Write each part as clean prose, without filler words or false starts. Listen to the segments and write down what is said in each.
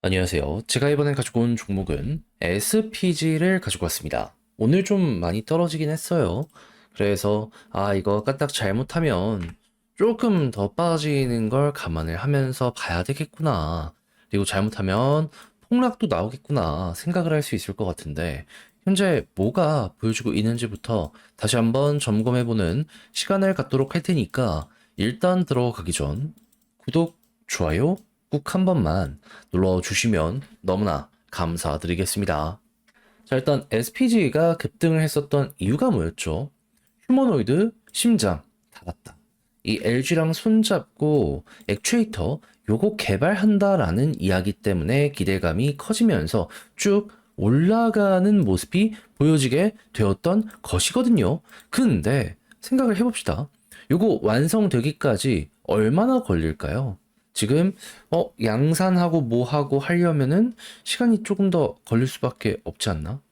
안녕하세요. 제가 이번에 가지고 온 종목은 SPG를 가지고 왔습니다. 오늘 좀 많이 떨어지긴 했어요. 그래서 이거 까딱 잘못하면 조금 더 빠지는 걸 감안을 하면서 봐야 되겠구나. 그리고 잘못하면 폭락도 나오겠구나 생각을 할 수 있을 것 같은데 현재 뭐가 보여주고 있는지부터 다시 한번 점검해보는 시간을 갖도록 할 테니까 일단 들어가기 전 구독, 좋아요 꾹 한 번만 눌러주시면 너무나 감사드리겠습니다. 자, 일단 SPG가 급등을 했었던 이유가 뭐였죠? 휴머노이드 심장 닫았다. 이 LG랑 손잡고 액추에이터 요거 개발한다라는 이야기 때문에 기대감이 커지면서 쭉 올라가는 모습이 보여지게 되었던 것이거든요. 근데 생각을 해봅시다. 요거 완성되기까지 얼마나 걸릴까요? 지금 양산하고 뭐하고 하려면은 시간이 조금 더 걸릴 수밖에 없지 않나?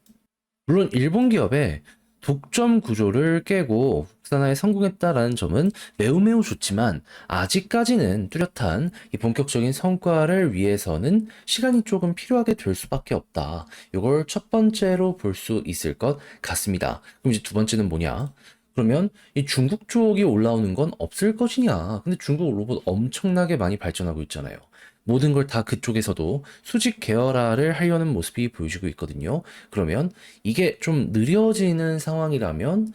물론 일본 기업의 독점 구조를 깨고 국산화에 성공했다라는 점은 매우 매우 좋지만 아직까지는 뚜렷한 이 본격적인 성과를 위해서는 시간이 조금 필요하게 될 수밖에 없다. 이걸 첫 번째로 볼 수 있을 것 같습니다. 그럼 이제 두 번째는 뭐냐? 그러면 이 중국 쪽이 올라오는 건 없을 것이냐? 근데 중국 로봇 엄청나게 많이 발전하고 있잖아요. 모든 걸 다 그쪽에서도 수직 계열화를 하려는 모습이 보여지고 있거든요. 그러면 이게 좀 느려지는 상황이라면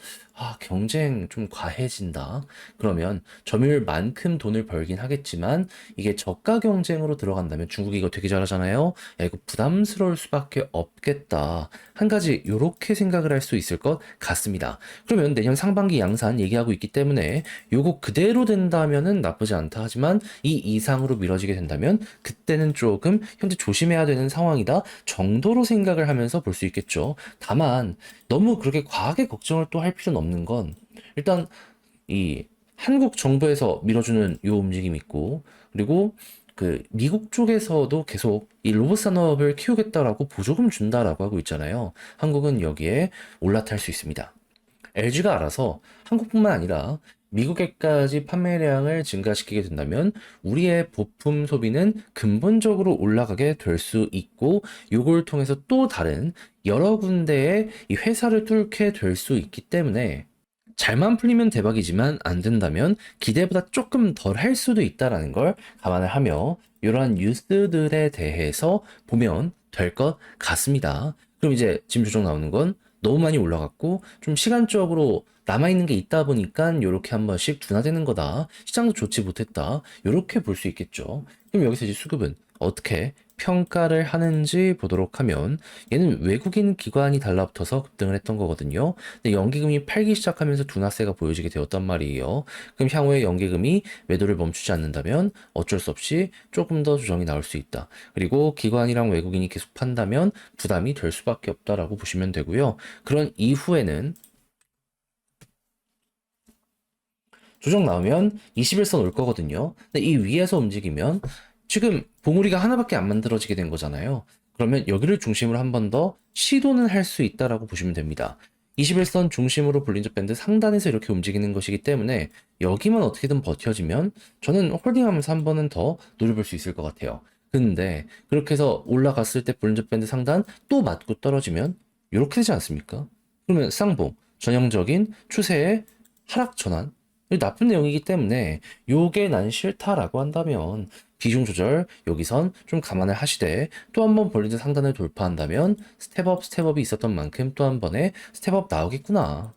경쟁 좀 과해진다. 그러면 점유율만큼 돈을 벌긴 하겠지만 이게 저가 경쟁으로 들어간다면 중국이 이거 되게 잘하잖아요. 야, 이거 부담스러울 수밖에 없겠다. 한 가지 요렇게 생각을 할 수 있을 것 같습니다. 그러면 내년 상반기 양산 얘기하고 있기 때문에 요거 그대로 된다면은 나쁘지 않다 하지만 이 이상으로 미뤄지게 된다면 그때는 조금 현재 조심해야 되는 상황이다 정도로 생각을 하면서 볼 수 있겠죠. 다만 너무 그렇게 과하게 걱정을 또 할 필요는 없는 건 일단 이 한국 정부에서 밀어주는 요 움직임이 있고 그리고 그 미국 쪽에서도 계속 이 로봇 산업을 키우겠다라고 보조금 준다라고 하고 있잖아요. 한국은 여기에 올라탈 수 있습니다. LG가 알아서 한국뿐만 아니라 미국에까지 판매량을 증가시키게 된다면 우리의 부품 소비는 근본적으로 올라가게 될 수 있고 요걸 통해서 또 다른 여러 군데의 이 회사를 뚫게 될 수 있기 때문에 잘만 풀리면 대박이지만 안 된다면 기대보다 조금 덜 할 수도 있다라는 걸 감안을 하며 이러한 뉴스들에 대해서 보면 될 것 같습니다. 그럼 이제 지금 조정 나오는 건 너무 많이 올라갔고 좀 시간적으로 남아있는 게 있다 보니까 이렇게 한 번씩 둔화되는 거다. 시장도 좋지 못했다. 이렇게 볼 수 있겠죠. 그럼 여기서 이제 수급은 어떻게 평가를 하는지 보도록 하면 얘는 외국인 기관이 달라붙어서 급등을 했던 거거든요. 근데 연기금이 팔기 시작하면서 둔화세가 보여지게 되었단 말이에요. 그럼 향후에 연기금이 매도를 멈추지 않는다면 어쩔 수 없이 조금 더 조정이 나올 수 있다. 그리고 기관이랑 외국인이 계속 판다면 부담이 될 수밖에 없다라고 보시면 되고요. 그런 이후에는 조정 나오면 21선 올 거거든요. 근데 이 위에서 움직이면 지금 봉우리가 하나밖에 안 만들어지게 된 거잖아요. 그러면 여기를 중심으로 한 번 더 시도는 할 수 있다라고 보시면 됩니다. 21선 중심으로 볼린저 밴드 상단에서 이렇게 움직이는 것이기 때문에 여기만 어떻게든 버텨지면 저는 홀딩하면서 한 번은 더 노려볼 수 있을 것 같아요. 근데 그렇게 해서 올라갔을 때 볼린저 밴드 상단 또 맞고 떨어지면 이렇게 되지 않습니까? 그러면 쌍봉, 전형적인 추세의 하락 전환, 나쁜 내용이기 때문에 요게 난 싫다라고 한다면 비중 조절 여기선 좀 감안을 하시되 또 한 번 볼린저 상단을 돌파한다면 스텝업이 있었던 만큼 또 한 번에 스텝업 나오겠구나.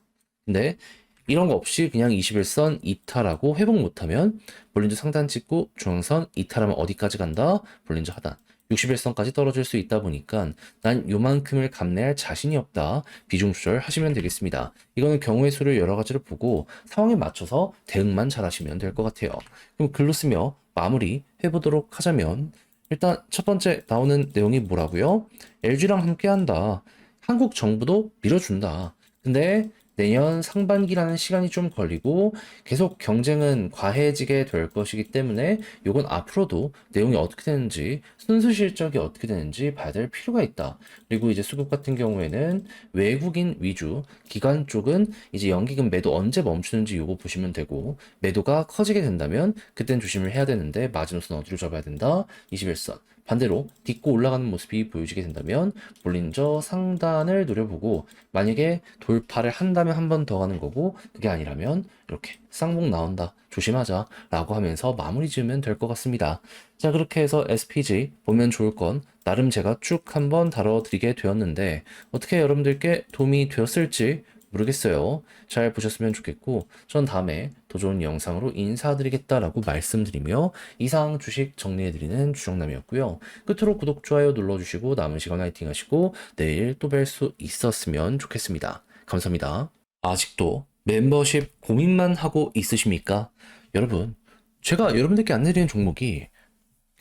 근데 이런 거 없이 그냥 21선 이탈하고 회복 못하면 볼린저 상단 찍고 중앙선 이탈하면 어디까지 간다? 볼린저 하단. 61선까지 떨어질 수 있다 보니까 난 요만큼을 감내할 자신이 없다. 비중 조절 하시면 되겠습니다. 이거는 경우의 수를 여러 가지를 보고 상황에 맞춰서 대응만 잘 하시면 될 것 같아요. 그럼 글로 쓰며 마무리 해보도록 하자면 일단 첫 번째 나오는 내용이 뭐라고요? LG랑 함께 한다. 한국 정부도 밀어준다. 근데 내년 상반기라는 시간이 좀 걸리고 계속 경쟁은 과해지게 될 것이기 때문에 이건 앞으로도 내용이 어떻게 되는지 순수 실적이 어떻게 되는지 봐야 될 필요가 있다. 그리고 이제 수급 같은 경우에는 외국인 위주, 기관 쪽은 이제 연기금 매도 언제 멈추는지 요거 보시면 되고 매도가 커지게 된다면 그땐 조심을 해야 되는데 마지노선 어디로 잡아야 된다? 21선. 반대로 딛고 올라가는 모습이 보여지게 된다면 볼린저 상단을 노려보고 만약에 돌파를 한다면 한 번 더 가는 거고 그게 아니라면 이렇게 쌍봉 나온다 조심하자 라고 하면서 마무리 지으면 될 것 같습니다. 자, 그렇게 해서 SPG 보면 좋을 건 나름 제가 쭉 한번 다뤄드리게 되었는데 어떻게 여러분들께 도움이 되었을지 모르겠어요. 잘 보셨으면 좋겠고 전 다음에 더 좋은 영상으로 인사드리겠다라고 말씀드리며 이상 주식 정리해드리는 주정남이었고요. 끝으로 구독, 좋아요 눌러주시고 남은 시간 화이팅 하시고 내일 또 뵐 수 있었으면 좋겠습니다. 감사합니다. 아직도 멤버십 고민만 하고 있으십니까? 여러분, 제가 여러분들께 안내드리는 종목이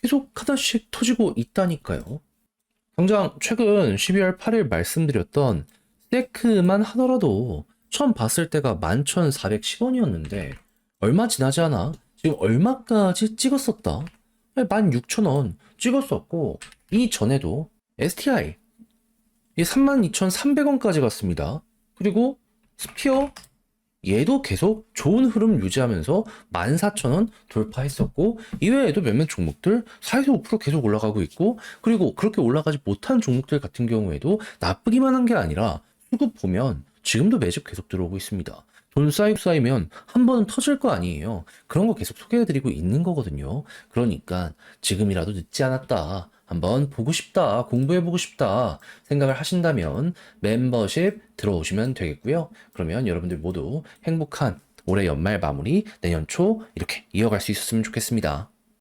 계속 하나씩 터지고 있다니까요. 당장 최근 12월 8일 말씀드렸던 세크만 하더라도 처음 봤을 때가 11,410원이었는데 얼마 지나지 않아 지금 얼마까지 찍었었다? 16,000원 찍었었고 이전에도 STI 이 32,300원까지 갔습니다. 그리고 스피어 얘도 계속 좋은 흐름 유지하면서 14,000원 돌파했었고 이외에도 몇몇 종목들 4에서 5% 계속 올라가고 있고 그리고 그렇게 올라가지 못한 종목들 같은 경우에도 나쁘기만 한 게 아니라 수급 보면 지금도 매집 계속 들어오고 있습니다. 돈 쌓이면 한 번은 터질 거 아니에요. 그런 거 계속 소개해드리고 있는 거거든요. 그러니까 지금이라도 늦지 않았다. 한번 보고 싶다, 공부해보고 싶다 생각을 하신다면 멤버십 들어오시면 되겠고요. 그러면 여러분들 모두 행복한 올해 연말 마무리 내년 초 이렇게 이어갈 수 있었으면 좋겠습니다.